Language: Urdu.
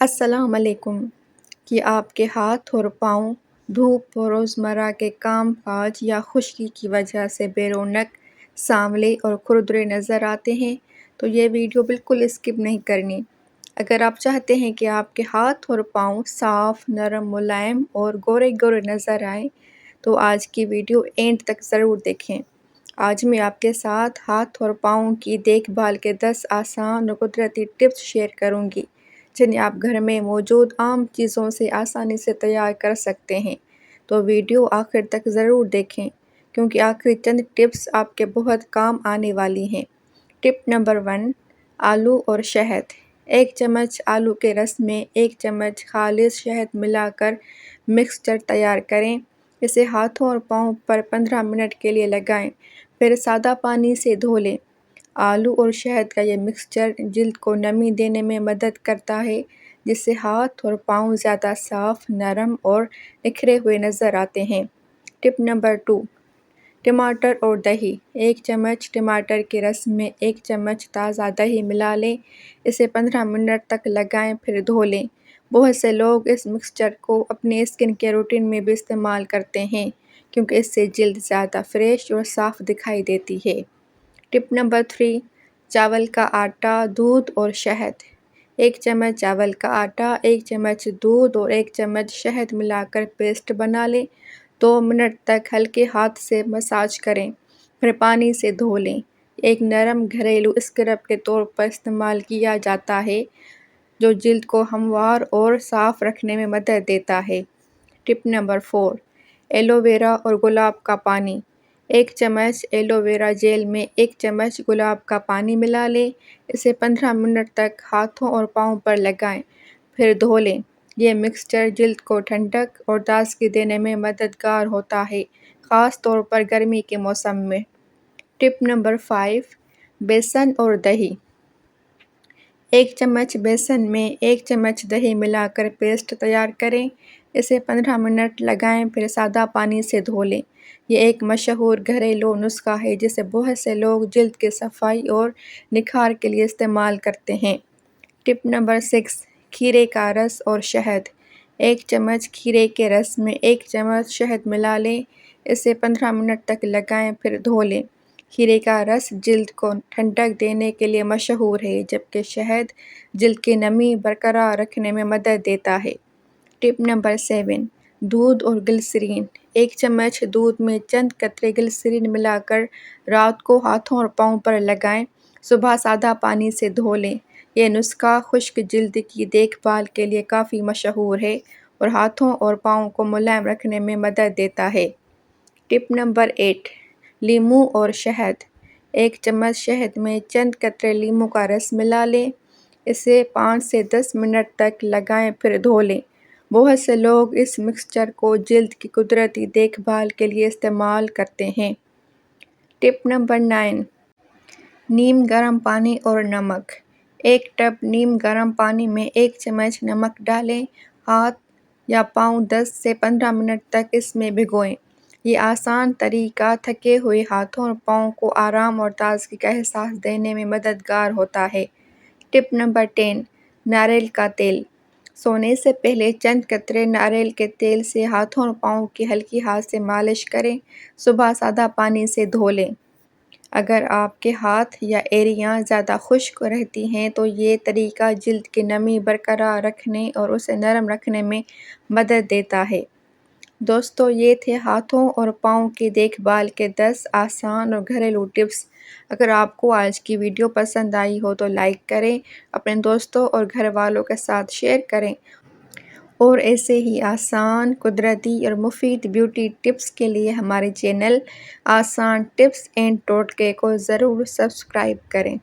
السلام علیکم۔ کہ آپ کے ہاتھ اور پاؤں دھوپ اور روزمرہ کے کام کاج یا خشکی کی وجہ سے بے رونق، سانولے اور کھردرے نظر آتے ہیں تو یہ ویڈیو بالکل اسکپ نہیں کرنی۔ اگر آپ چاہتے ہیں کہ آپ کے ہاتھ اور پاؤں صاف، نرم، ملائم اور گورے گورے نظر آئیں تو آج کی ویڈیو اینڈ تک ضرور دیکھیں۔ آج میں آپ کے ساتھ ہاتھ اور پاؤں کی دیکھ بھال کے 10 آسان اور قدرتی ٹپس شیئر کروں گی جنہیں آپ گھر میں موجود عام چیزوں سے آسانی سے تیار کر سکتے ہیں۔ تو ویڈیو آخر تک ضرور دیکھیں کیونکہ آخری چند ٹپس آپ کے بہت کام آنے والی ہیں۔ ٹپ نمبر 1، آلو اور شہد۔ 1 چمچ آلو کے رس میں 1 چمچ خالص شہد ملا کر مکسچر تیار کریں۔ اسے ہاتھوں اور پاؤں پر 15 منٹ کے لیے لگائیں، پھر سادہ پانی سے دھو لیں۔ آلو اور شہد کا یہ مکسچر جلد کو نمی دینے میں مدد کرتا ہے جس سے ہاتھ اور پاؤں زیادہ صاف، نرم اور نکھرے ہوئے نظر آتے ہیں۔ ٹپ نمبر 2، ٹماٹر اور دہی۔ 1 چمچ ٹماٹر کے رس میں 1 چمچ تازہ دہی ملا لیں، اسے 15 منٹ تک لگائیں پھر دھو لیں۔ بہت سے لوگ اس مکسچر کو اپنے اسکن کیئر روٹین میں بھی استعمال کرتے ہیں کیونکہ اس سے جلد زیادہ فریش اور صاف دکھائی دیتی ہے۔ ٹپ نمبر 3، چاول کا آٹا، دودھ اور شہد۔ 1 چمچ چاول کا آٹا، 1 چمچ دودھ اور 1 چمچ شہد ملا کر پیسٹ بنا لیں۔ 2 منٹ تک ہلکے ہاتھ سے مساج کریں، پھر پانی سے دھو لیں۔ ایک نرم گھریلو اسکرب کے طور پر استعمال کیا جاتا ہے جو جلد کو ہموار اور صاف رکھنے میں مدد دیتا ہے۔ ٹپ نمبر 4، ایلو ویرا اور گلاب کا پانی۔ 1 چمچ ایلو ویرا جیل میں 1 چمچ گلاب کا پانی ملا لیں، اسے 15 منٹ تک ہاتھوں اور پاؤں پر لگائیں، پھر دھو لیں۔ یہ مکسچر جلد کو ٹھنڈک اور تازگی دینے میں مددگار ہوتا ہے، خاص طور پر گرمی کے موسم میں۔ ٹپ نمبر 5، بیسن اور دہی۔ 1 چمچ بیسن میں 1 چمچ دہی ملا کر پیسٹ تیار کریں، اسے 15 منٹ لگائیں پھر سادہ پانی سے دھو لیں۔ یہ ایک مشہور گھریلو نسخہ ہے جسے بہت سے لوگ جلد کی صفائی اور نکھار کے لیے استعمال کرتے ہیں۔ ٹپ نمبر 6، کھیرے کا رس اور شہد۔ 1 چمچ کھیرے کے رس میں 1 چمچ شہد ملا لیں، اسے 15 منٹ تک لگائیں پھر دھو لیں۔ کھیرے کا رس جلد کو ٹھنڈک دینے کے لیے مشہور ہے جبکہ شہد جلد کی نمی برقرار رکھنے میں مدد دیتا ہے۔ ٹپ نمبر 7، دودھ اور گلسرین۔ 1 چمچ دودھ میں چند قطرے گلسرین ملا کر رات کو ہاتھوں اور پاؤں پر لگائیں، صبح سادہ پانی سے دھو لیں۔ یہ نسخہ خشک جلد کی دیکھ بھال کے لیے کافی مشہور ہے اور ہاتھوں اور پاؤں کو ملائم رکھنے میں مدد دیتا ہے۔ ٹپ نمبر 8، لیموں اور شہد۔ 1 چمچ شہد میں چند قطرے لیموں کا رس ملا لیں، اسے 5 سے 10 منٹ تک لگائیں پھر دھو لیں۔ بہت سے لوگ اس مکسچر کو جلد کی قدرتی دیکھ بھال کے لیے استعمال کرتے ہیں۔ ٹپ نمبر 9، نیم گرم پانی اور نمک۔ 1 ٹب نیم گرم پانی میں 1 چمچ نمک ڈالیں، ہاتھ یا پاؤں 10 سے 15 منٹ تک اس میں بھگوئیں۔ یہ آسان طریقہ تھکے ہوئے ہاتھوں اور پاؤں کو آرام اور تازگی کا احساس دینے میں مددگار ہوتا ہے۔ ٹپ نمبر 10، ناریل کا تیل۔ سونے سے پہلے چند قطرے ناریل کے تیل سے ہاتھوں اور پاؤں کی ہلکی ہاتھ سے مالش کریں، صبح سادہ پانی سے دھو لیں۔ اگر آپ کے ہاتھ یا ایڑیاں زیادہ خشک رہتی ہیں تو یہ طریقہ جلد کی نمی برقرار رکھنے اور اسے نرم رکھنے میں مدد دیتا ہے۔ دوستو، یہ تھے ہاتھوں اور پاؤں کی دیکھ بھال کے 10 آسان اور گھریلو ٹپس۔ اگر آپ کو آج کی ویڈیو پسند آئی ہو تو لائک کریں، اپنے دوستوں اور گھر والوں کے ساتھ شیئر کریں اور ایسے ہی آسان، قدرتی اور مفید بیوٹی ٹپس کے لیے ہمارے چینل آسان ٹپس اینڈ ٹوٹکے کو ضرور سبسکرائب کریں۔